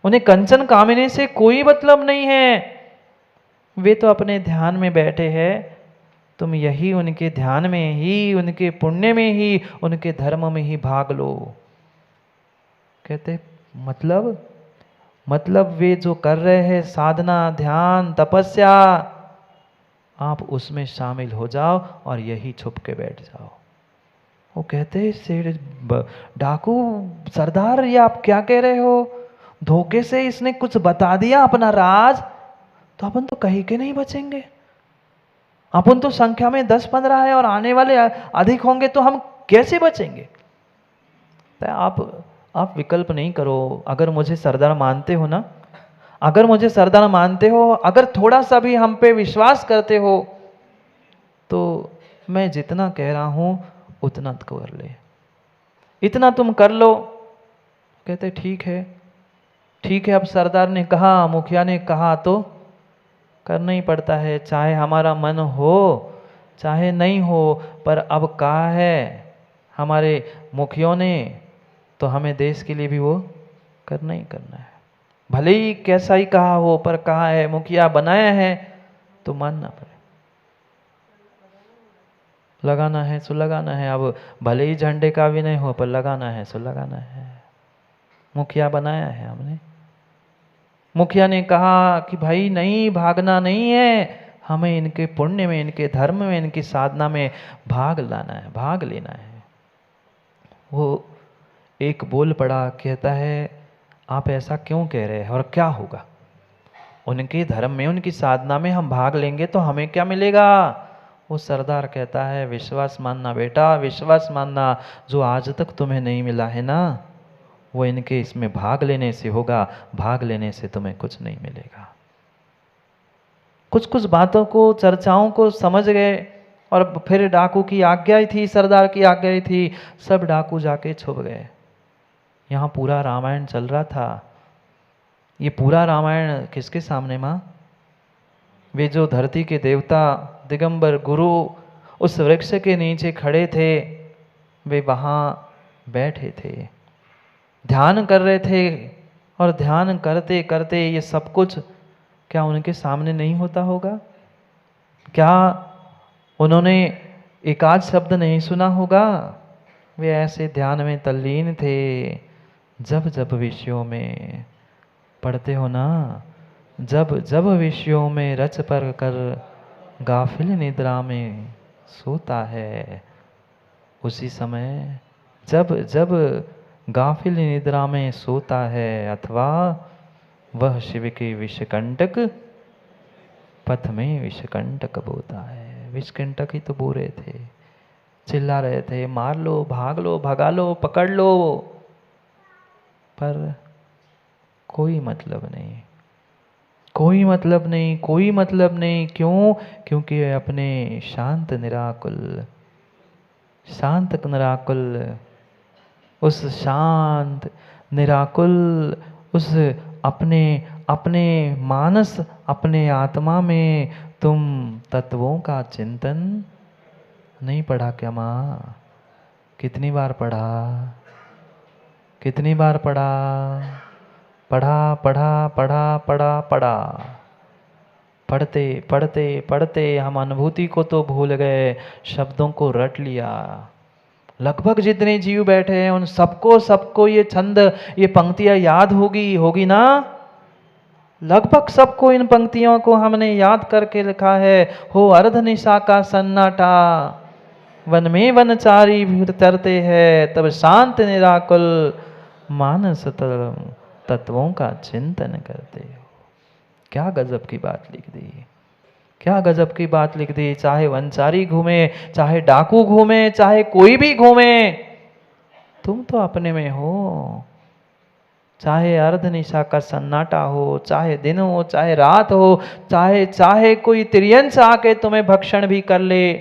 उन्हें कंचन कामिनी से कोई मतलब नहीं है। वे तो अपने ध्यान में बैठे हैं, तुम यही उनके ध्यान में ही, उनके पुण्य में ही, उनके धर्म में ही भाग लो। कहते मतलब वे जो कर रहे हैं साधना, ध्यान, तपस्या, आप उसमें शामिल हो जाओ और यही छुप के बैठ जाओ। वो कहते सेठ डाकू सरदार, ये आप क्या कह रहे हो? धोखे से इसने कुछ बता दिया अपना राज, तो अपन तो कहीं के नहीं बचेंगे। अपन तो संख्या में 10-15 है और आने वाले अधिक होंगे, तो हम कैसे बचेंगे? तो आप विकल्प नहीं करो। अगर मुझे सरदार मानते हो ना, अगर मुझे सरदार मानते हो, अगर थोड़ा सा भी हम पे विश्वास करते हो, तो मैं जितना कह रहा हूं उतना कर ले, इतना तुम कर लो। कहते ठीक है, ठीक है। अब सरदार ने कहा, मुखिया ने कहा, तो करना ही पड़ता है, चाहे हमारा मन हो चाहे नहीं हो। पर अब कहा है हमारे मुखियों ने, तो हमें देश के लिए भी वो करना ही करना है। भले ही कैसा ही कहा हो, पर कहा है, मुखिया बनाया है, तो मानना पड़े। लगाना है सो लगाना है। अब भले ही झंडे का भी नहीं हो, पर लगाना है सो लगाना है। मुखिया बनाया है हमने। मुखिया ने कहा कि भाई नहीं, भागना नहीं है, हमें इनके पुण्य में, इनके धर्म में, इनकी साधना में भाग लाना है, भाग लेना है। वो एक बोल पड़ा, कहता है आप ऐसा क्यों कह रहे हैं और क्या होगा? उनके धर्म में, उनकी साधना में हम भाग लेंगे तो हमें क्या मिलेगा? वो सरदार कहता है विश्वास मानना बेटा, विश्वास मानना, जो आज तक तुम्हें नहीं मिला है ना, वो इनके इसमें भाग लेने से होगा। भाग लेने से तुम्हें कुछ नहीं मिलेगा। कुछ कुछ बातों को, चर्चाओं को समझ गए, और फिर डाकू की आज्ञा ही थी, सरदार की आज्ञा ही थी, सब डाकू जाके छुप गए। यहाँ पूरा रामायण चल रहा था। ये पूरा रामायण किसके सामने माँ? वे जो धरती के देवता दिगंबर गुरु उस वृक्ष के नीचे खड़े थे, वे वहाँ बैठे थे, ध्यान कर रहे थे। और ध्यान करते करते ये सब कुछ क्या उनके सामने नहीं होता होगा? क्या उन्होंने एक आध शब्द नहीं सुना होगा? वे ऐसे ध्यान में तल्लीन थे। जब जब विषयों में पढ़ते हो ना, जब जब विषयों में रच पर कर गाफिल निद्रा में सोता है, उसी समय जब जब गाफिल निद्रा में सोता है, अथवा वह शिव के विषकंटक पथ में विषकंटक बोता है। विषकंटक ही तो बो रहे थे, चिल्ला रहे थे, मार लो, भाग लो, भगा लो, पकड़ लो, पर कोई मतलब नहीं, कोई मतलब नहीं, कोई मतलब नहीं। क्यों? क्योंकि अपने शांत निराकुल, शांत निराकुल, उस शांत निराकुल, उस अपने अपने मानस, अपने आत्मा में तुम तत्वों का चिंतन नहीं पढ़ा क्या माँ? कितनी बार पढ़ा? कितनी बार पढ़ा? पढ़ा पढ़ा पढ़ा पढ़ा पढ़ा। पढ़ते पढ़ते पढ़ते हम अनुभूति को तो भूल गए, शब्दों को रट लिया। लगभग जितने जीव बैठे हैं उन सबको ये छंद, ये पंक्तियां याद होगी ना? लगभग सबको इन पंक्तियों को हमने याद करके लिखा है। हो अर्ध निशा का सन्नाटा, वन में वनचारी भी तरते हैं, तब शांत निराकुल मानस तत्वों का चिंतन करते हो। क्या गजब की बात लिख दी, क्या गजब की बात लिख दी। चाहे वनचारी घूमे, चाहे डाकू घूमे, चाहे कोई भी घूमे, तुम तो अपने में हो। चाहे अर्ध निशा का सन्नाटा हो, चाहे दिन हो, चाहे रात हो, चाहे कोई तिर्यंश आके तुम्हें भक्षण भी कर ले,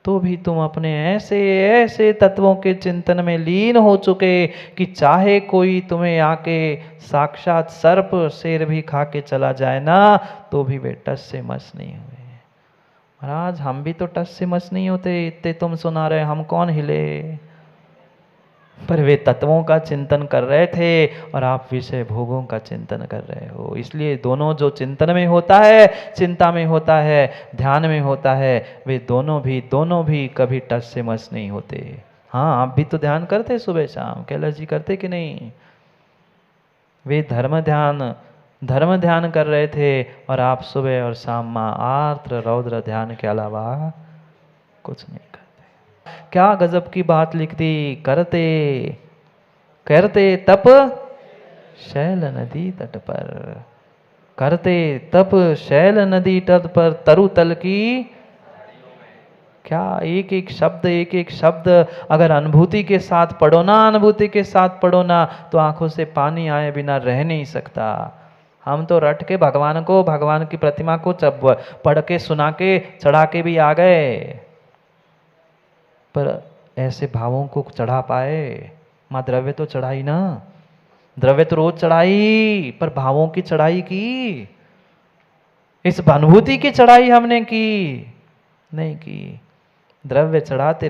तो भी तुम अपने ऐसे ऐसे तत्वों के चिंतन में लीन हो चुके कि चाहे कोई तुम्हें आके साक्षात सर्प शेर भी खा के चला जाए ना, तो भी वे टस से मस नहीं हुए। महाराज हम भी तो टस से मस नहीं होते, इतने तुम सुना रहे, हम कौन हिले? पर वे तत्वों का चिंतन कर रहे थे और आप विषय भोगों का चिंतन कर रहे हो। इसलिए दोनों जो चिंतन में होता है, चिंता में होता है, ध्यान में होता है, वे दोनों भी कभी टस से मस नहीं होते। हाँ, आप भी तो ध्यान करते सुबह शाम, कैलाश जी करते कि नहीं? वे धर्म ध्यान कर रहे थे और आप सुबह और शाम माँ आर्द्र रौद्र ध्यान के अलावा कुछ नहीं करते। क्या गजब की बात लिख दी, करते तप शैल नदी तट पर, करते तप शैल नदी तट पर तरु तल की। क्या एक एक शब्द अगर अनुभूति के साथ पढ़ो ना, अनुभूति के साथ पढ़ो ना, तो आंखों से पानी आए बिना रह नहीं सकता। हम तो रट के भगवान की प्रतिमा को पढ़ के सुना के चढ़ा के भी आ गए, पर ऐसे भावों को चढ़ा पाए? माँ द्रव्य तो चढ़ाई ना, द्रव्य तो रोज चढ़ाई, पर भावों की चढ़ाई की, इस अनुभूति की चढ़ाई हमने की नहीं की। द्रव्य चढ़ाते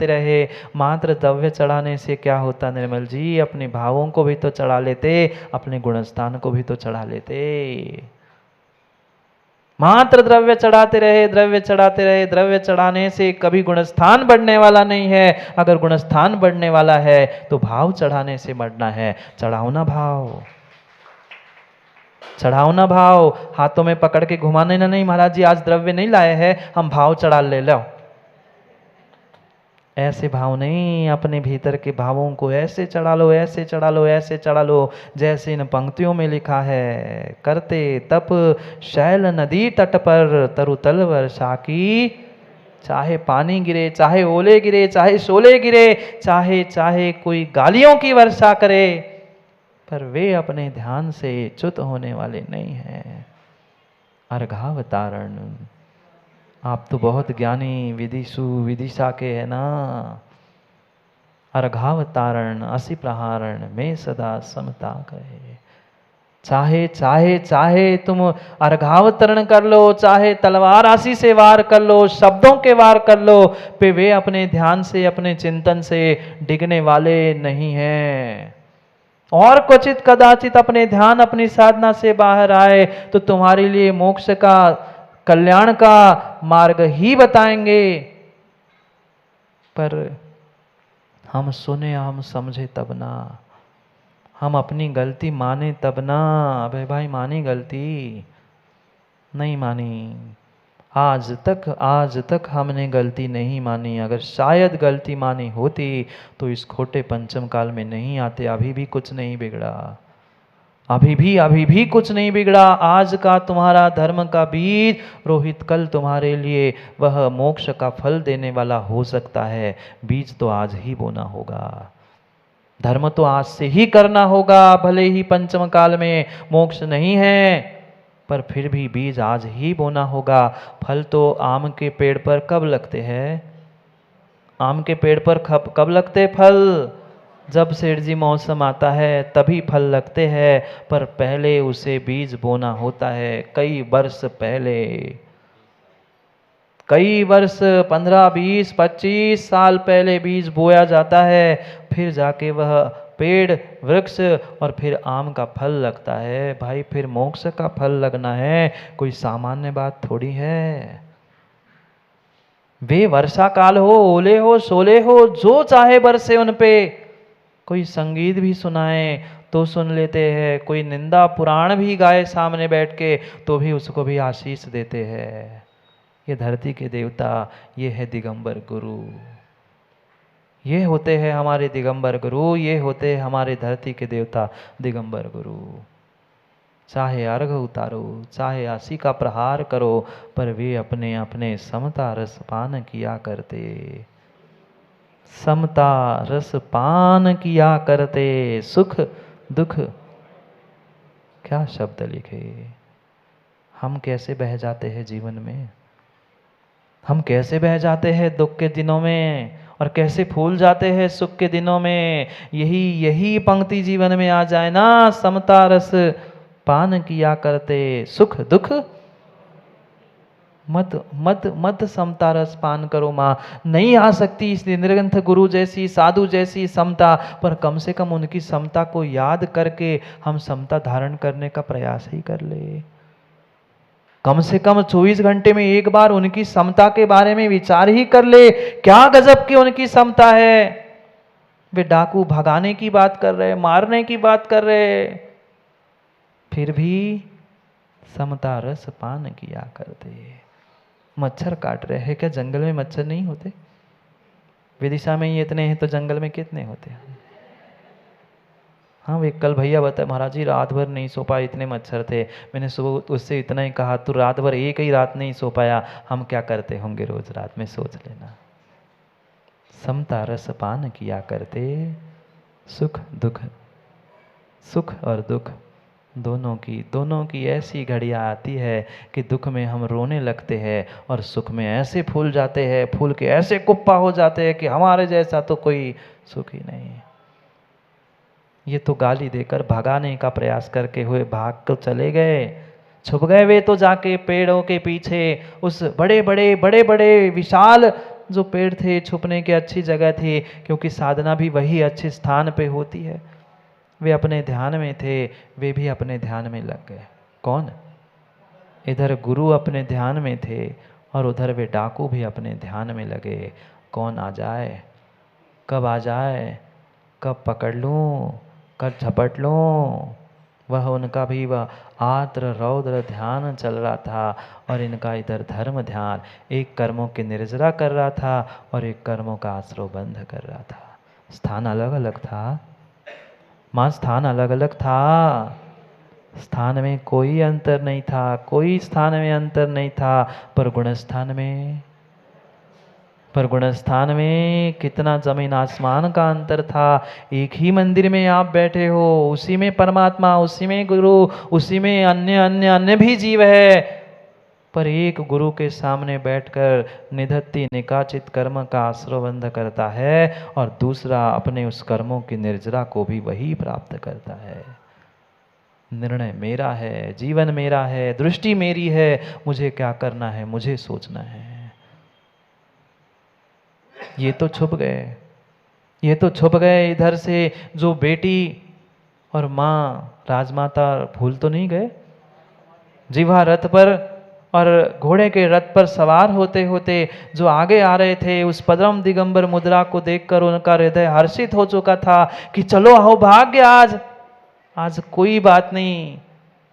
रहे। मात्र द्रव्य चढ़ाने से क्या होता निर्मल जी? अपने भावों को भी तो चढ़ा लेते, अपने गुणस्थान को भी तो चढ़ा लेते। मात्र द्रव्य चढ़ाते रहे, द्रव्य चढ़ाने से कभी गुणस्थान बढ़ने वाला नहीं है। अगर गुणस्थान बढ़ने वाला है तो भाव चढ़ाने से बढ़ना है। चढ़ाओ ना भाव, हाथों में पकड़ के घुमाने ना, नहीं महाराज जी आज द्रव्य नहीं लाए हैं, हम भाव चढ़ा ले लो। ऐसे भाव नहीं, अपने भीतर के भावों को ऐसे चढ़ा लो जैसे इन पंक्तियों में लिखा है, करते तप शैल नदी तट पर तरुतल वर्षा की। चाहे पानी गिरे, चाहे ओले गिरे, चाहे शोले गिरे, चाहे कोई गालियों की वर्षा करे, पर वे अपने ध्यान से च्युत होने वाले नहीं हैं। अर्घावतारण, आप तो बहुत ज्ञानी विदिशा के है ना। अर्घावतारण असी प्रहारण में सदा समता कहे। चाहे तुम अर्घावतरण कर लो, चाहे तलवार आशी से वार कर लो, शब्दों के वार कर लो, पे वे अपने ध्यान से, अपने चिंतन से डिगने वाले नहीं हैं। और क्वचित कदाचित अपने ध्यान, अपनी साधना से बाहर आए तो तुम्हारे लिए मोक्ष का, कल्याण का मार्ग ही बताएंगे। पर हम सुने, हम समझे तब ना, हम अपनी गलती माने तब ना। अबे भाई, मानी गलती? नहीं मानी। आज तक हमने गलती नहीं मानी। अगर शायद गलती मानी होती तो इस खोटे पंचम काल में नहीं आते। अभी भी कुछ नहीं बिगड़ा, अभी भी कुछ नहीं बिगड़ा। आज का तुम्हारा धर्म का बीज रोहित कल तुम्हारे लिए वह मोक्ष का फल देने वाला हो सकता है। बीज तो आज ही बोना होगा, धर्म तो आज से ही करना होगा। भले ही पंचम काल में मोक्ष नहीं है, पर फिर भी बीज आज ही बोना होगा। फल तो आम के पेड़ पर कब लगते हैं? आम के पेड़ पर कब लगते फल? जब सेठ जी मौसम आता है तभी फल लगते हैं, पर पहले उसे बीज बोना होता है। कई वर्ष पहले, कई वर्ष 15, 20, 25 साल पहले बीज बोया जाता है, फिर जाके वह पेड़, वृक्ष और फिर आम का फल लगता है। भाई, फिर मोक्ष का फल लगना है, कोई सामान्य बात थोड़ी है। वे वर्षा काल हो, ओले हो, शोले हो, जो चाहे बरसे उन पे। कोई संगीत भी सुनाए तो सुन लेते हैं, कोई निंदा पुराण भी गाए सामने बैठ के तो भी उसको भी आशीष देते हैं। ये धरती के देवता, ये है दिगंबर गुरु, ये होते हैं हमारे दिगंबर गुरु, ये होते हैं हमारे धरती के देवता दिगंबर गुरु। चाहे अर्घ उतारो, चाहे आशी का प्रहार करो, पर वे अपने अपने समता रस पान किया करते, समता रस पान किया करते। सुख दुख, क्या शब्द लिखे। हम कैसे बह जाते हैं जीवन में, हम कैसे बह जाते हैं दुख के दिनों में, और कैसे फूल जाते हैं सुख के दिनों में। यही पंक्ति जीवन में आ जाए ना, समता रस पान किया करते, सुख दुख मत मत मत समता रस पान करो माँ। नहीं आ सकती इस निर्ग्रंथ गुरु जैसी, साधु जैसी समता, पर कम से कम उनकी समता को याद करके हम समता धारण करने का प्रयास ही कर ले। कम से कम 24 घंटे में एक बार उनकी समता के बारे में विचार ही कर ले। क्या गजब की उनकी समता है। वे डाकू भगाने की बात कर रहे, मारने की बात कर रहे, फिर भी समता रस पान किया करते। मच्छर काट रहे हैं, क्या जंगल में मच्छर नहीं होते? विदिशा में ही इतने हैं तो जंगल में कितने होते हैं? हाँ, वे कल भैया बताए महाराज जी रात भर नहीं सो पाए, इतने मच्छर थे। मैंने सुबह उससे इतना ही कहा, तू रात भर एक ही रात नहीं सो पाया, हम क्या करते होंगे रोज रात में, सोच लेना। समता रस पान किया करते, सुख दुख, सुख और दुख दोनों की ऐसी घड़ियाँ आती है कि दुख में हम रोने लगते हैं और सुख में ऐसे फूल जाते हैं, फूल के ऐसे कुप्पा हो जाते हैं कि हमारे जैसा तो कोई सुख ही नहीं। ये तो गाली देकर भगाने का प्रयास करके हुए भाग को चले गए, छुप गए वे तो जाके पेड़ों के पीछे। उस बड़े बड़े विशाल जो पेड़ थे, छुपने की अच्छी जगह थी, क्योंकि साधना भी वही अच्छे स्थान पे होती है। वे अपने ध्यान में थे, वे भी अपने ध्यान में लग गए। कौन? इधर गुरु अपने ध्यान में थे और उधर वे डाकू भी अपने ध्यान में लगे। कौन आ जाए, कब आ जाए, कब पकड़ लूं, कब झपट लूं। वह उनका भी वह आर्द्र रौद्र ध्यान चल रहा था और इनका इधर धर्म ध्यान। एक कर्मों की निर्जरा कर रहा था और एक कर्मों का आश्रव बंध कर रहा था। स्थान अलग अलग था माँ, स्थान अलग अलग था। स्थान में कोई अंतर नहीं था, कोई स्थान में अंतर नहीं था, पर गुण स्थान में कितना जमीन आसमान का अंतर था। एक ही मंदिर में आप बैठे हो, उसी में परमात्मा, उसी में गुरु, उसी में अन्य अन्य अन्य भी जीव है, पर एक गुरु के सामने बैठकर निधत्ति निकाचित कर्म का आश्रवबंध करता है और दूसरा अपने उस कर्मों की निर्जरा को भी वही प्राप्त करता है। निर्णय मेरा है, जीवन मेरा है, दृष्टि मेरी है, मुझे क्या करना है, मुझे सोचना है। ये तो छुप गए इधर से। जो बेटी और माँ राजमाता भूल तो नहीं गए? जिह्वा रथ पर और घोड़े के रथ पर सवार होते होते जो आगे आ रहे थे, उस परम दिगंबर मुद्रा को देखकर उनका हृदय हर्षित हो चुका था कि चलो आओ भाग्य, आज कोई बात नहीं।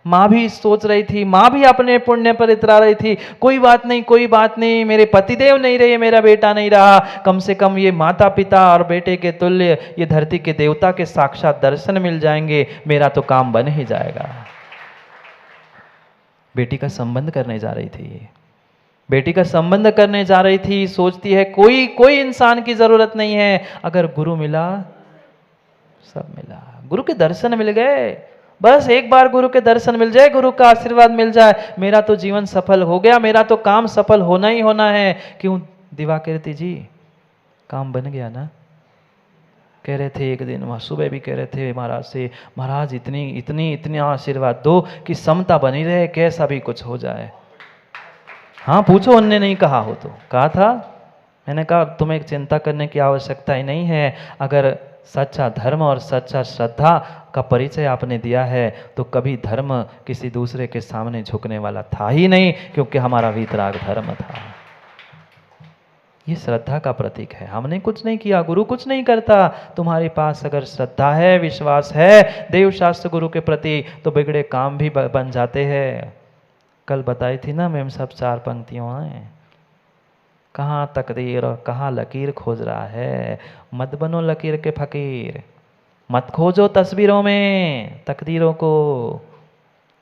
माँ भी सोच रही थी, माँ भी अपने पुण्य पर इतरा रही थी, कोई बात नहीं, मेरे पतिदेव नहीं रहे, मेरा बेटा नहीं रहा, कम से कम ये माता पिता और बेटे के तुल्य ये धरती के देवता के साक्षात दर्शन मिल जाएंगे, मेरा तो काम बन ही जाएगा। बेटी का संबंध करने जा रही थी, बेटी का संबंध करने जा रही थी। सोचती है कोई इंसान की जरूरत नहीं है, अगर गुरु मिला सब मिला। गुरु के दर्शन मिल गए, बस एक बार गुरु के दर्शन मिल जाए, गुरु का आशीर्वाद मिल जाए, मेरा तो जीवन सफल हो गया, मेरा तो काम सफल होना ही होना है। क्यों दिवाकृति जी, काम बन गया ना? कह रहे थे एक दिन, वहाँ सुबह भी कह रहे थे महाराज से, महाराज इतनी आशीर्वाद दो कि समता बनी रहे, कैसा भी कुछ हो जाए। हाँ पूछो, उनने नहीं कहा हो तो कहा था। मैंने कहा तुम्हें चिंता करने की आवश्यकता ही नहीं है। अगर सच्चा धर्म और सच्चा श्रद्धा का परिचय आपने दिया है तो कभी धर्म किसी दूसरे के सामने झुकने वाला था ही नहीं, क्योंकि हमारा वीतराग धर्म था। ये श्रद्धा का प्रतीक है। हमने कुछ नहीं किया, गुरु कुछ नहीं करता। तुम्हारे पास अगर श्रद्धा है, विश्वास है देव शास्त्र गुरु के प्रति, तो बिगड़े काम भी बन जाते हैं। कल बताई थी ना मैम, सब 4 पंक्तियों हैं। कहाँ तकदीर और कहाँ लकीर खोज रहा है। मत बनो लकीर के फकीर, मत खोजो तस्वीरों में तकदीरों को।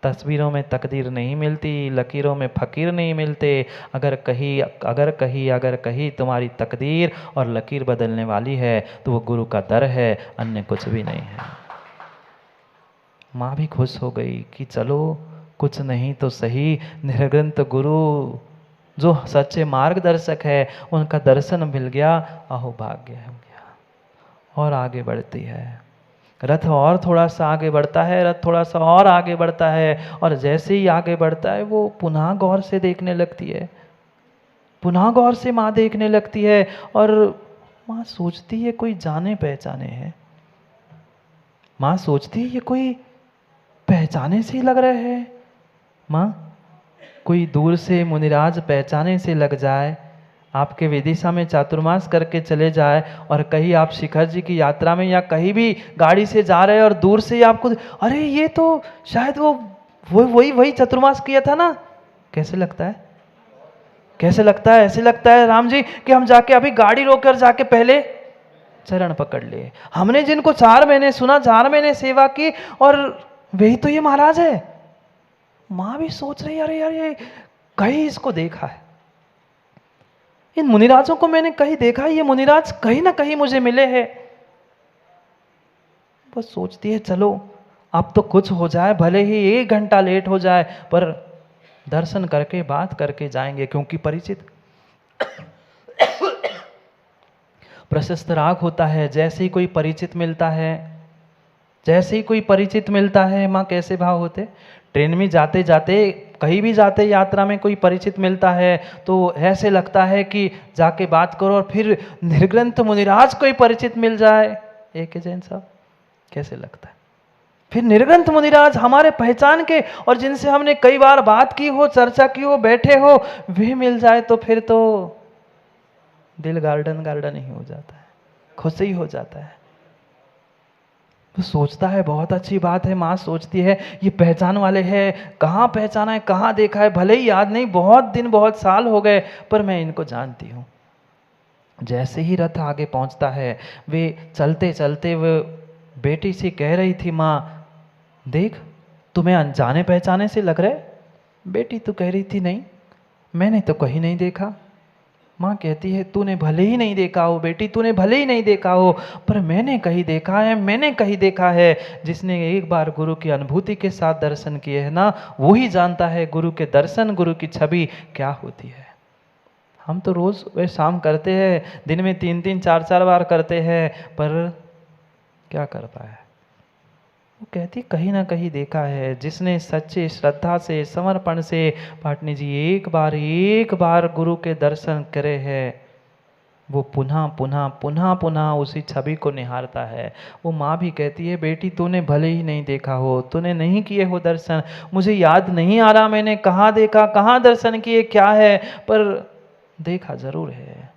तस्वीरों में तकदीर नहीं मिलती, लकीरों में फकीर नहीं मिलते। अगर कहीं तुम्हारी तकदीर और लकीर बदलने वाली है तो वो गुरु का दर है, अन्य कुछ भी नहीं है। माँ भी खुश हो गई कि चलो कुछ नहीं तो सही, निर्ग्रंथ गुरु जो सच्चे मार्गदर्शक है उनका दर्शन मिल गया, अहो भाग्य हो गया। और आगे बढ़ती है, रथ और थोड़ा सा आगे बढ़ता है, रथ थोड़ा सा और आगे बढ़ता है, और जैसे ही आगे बढ़ता है वो पुनः गौर से देखने लगती है, पुनः गौर से माँ देखने लगती है, और माँ सोचती है कोई जाने पहचाने है, माँ सोचती है ये कोई पहचाने से ही लग रहे हैं, माँ कोई दूर से मुनिराज पहचाने से लग जाए, आपके विदिशा में चातुर्मास करके चले जाए, और कहीं आप शिखर जी की यात्रा में या कहीं भी गाड़ी से जा रहे हैं और दूर से ही आपको, अरे ये तो शायद वो वही चतुर्मास किया था ना, कैसे लगता है, कैसे लगता है? ऐसे लगता है राम जी कि हम जाके अभी गाड़ी रोककर जाके पहले चरण पकड़ लिए। हमने जिनको 4 महीने सुना, 4 महीने सेवा की, और वही तो ये महाराज है। माँ भी सोच रही, अरे यार ये कहीं इसको देखा है, इन मुनिराजों को मैंने कहीं देखा है, ये मुनिराज कहीं ना कहीं मुझे मिले हैं। बस सोचती है चलो अब तो कुछ हो जाए, भले ही 1 घंटा लेट हो जाए, पर दर्शन करके बात करके जाएंगे, क्योंकि परिचित प्रशस्त राग होता है। जैसे ही कोई परिचित मिलता है, जैसे ही कोई परिचित मिलता है, माँ कैसे भाव होते, ट्रेन में जाते जाते कहीं भी जाते यात्रा में कोई परिचित मिलता है तो ऐसे लगता है कि जाके बात करो, और फिर निर्ग्रंथ मुनिराज कोई परिचित मिल जाए, एक जैन साहब कैसे लगता है, फिर निर्ग्रंथ मुनिराज हमारे पहचान के और जिनसे हमने कई बार बात की हो, चर्चा की हो, बैठे हो, वे मिल जाए तो फिर तो दिल गार्डन गार्डन ही हो जाता है, खुश ही हो जाता है। तो सोचता है बहुत अच्छी बात है, माँ सोचती है ये पहचान वाले हैं, कहाँ पहचाना है, कहाँ देखा है, भले ही याद नहीं, बहुत दिन बहुत साल हो गए, पर मैं इनको जानती हूँ। जैसे ही रथ आगे पहुँचता है, वे चलते चलते वो बेटी से कह रही थी, माँ देख तुम्हें अनजाने पहचाने से लग रहे। बेटी तो कह रही थी नहीं, मैंने तो कहीं नहीं देखा। माँ कहती है तूने भले ही नहीं देखा हो बेटी, तूने भले ही नहीं देखा हो, पर मैंने कहीं देखा है, मैंने कहीं देखा है। जिसने एक बार गुरु की अनुभूति के साथ दर्शन किए हैं ना, वो ही जानता है गुरु के दर्शन, गुरु की छवि क्या होती है। हम तो रोज वे शाम करते हैं, दिन में 3-3 4-4 बार करते हैं, पर क्या कर पाए। वो कहती कहीं ना कहीं देखा है। जिसने सच्चे श्रद्धा से, समर्पण से, पाटनी जी एक बार गुरु के दर्शन करे हैं, वो पुनः पुनः पुनः पुनः उसी छवि को निहारता है। वो माँ भी कहती है बेटी तूने भले ही नहीं देखा हो, तूने नहीं किए हो दर्शन, मुझे याद नहीं आ रहा मैंने कहाँ देखा, कहाँ दर्शन किए, क्या है, पर देखा जरूर है।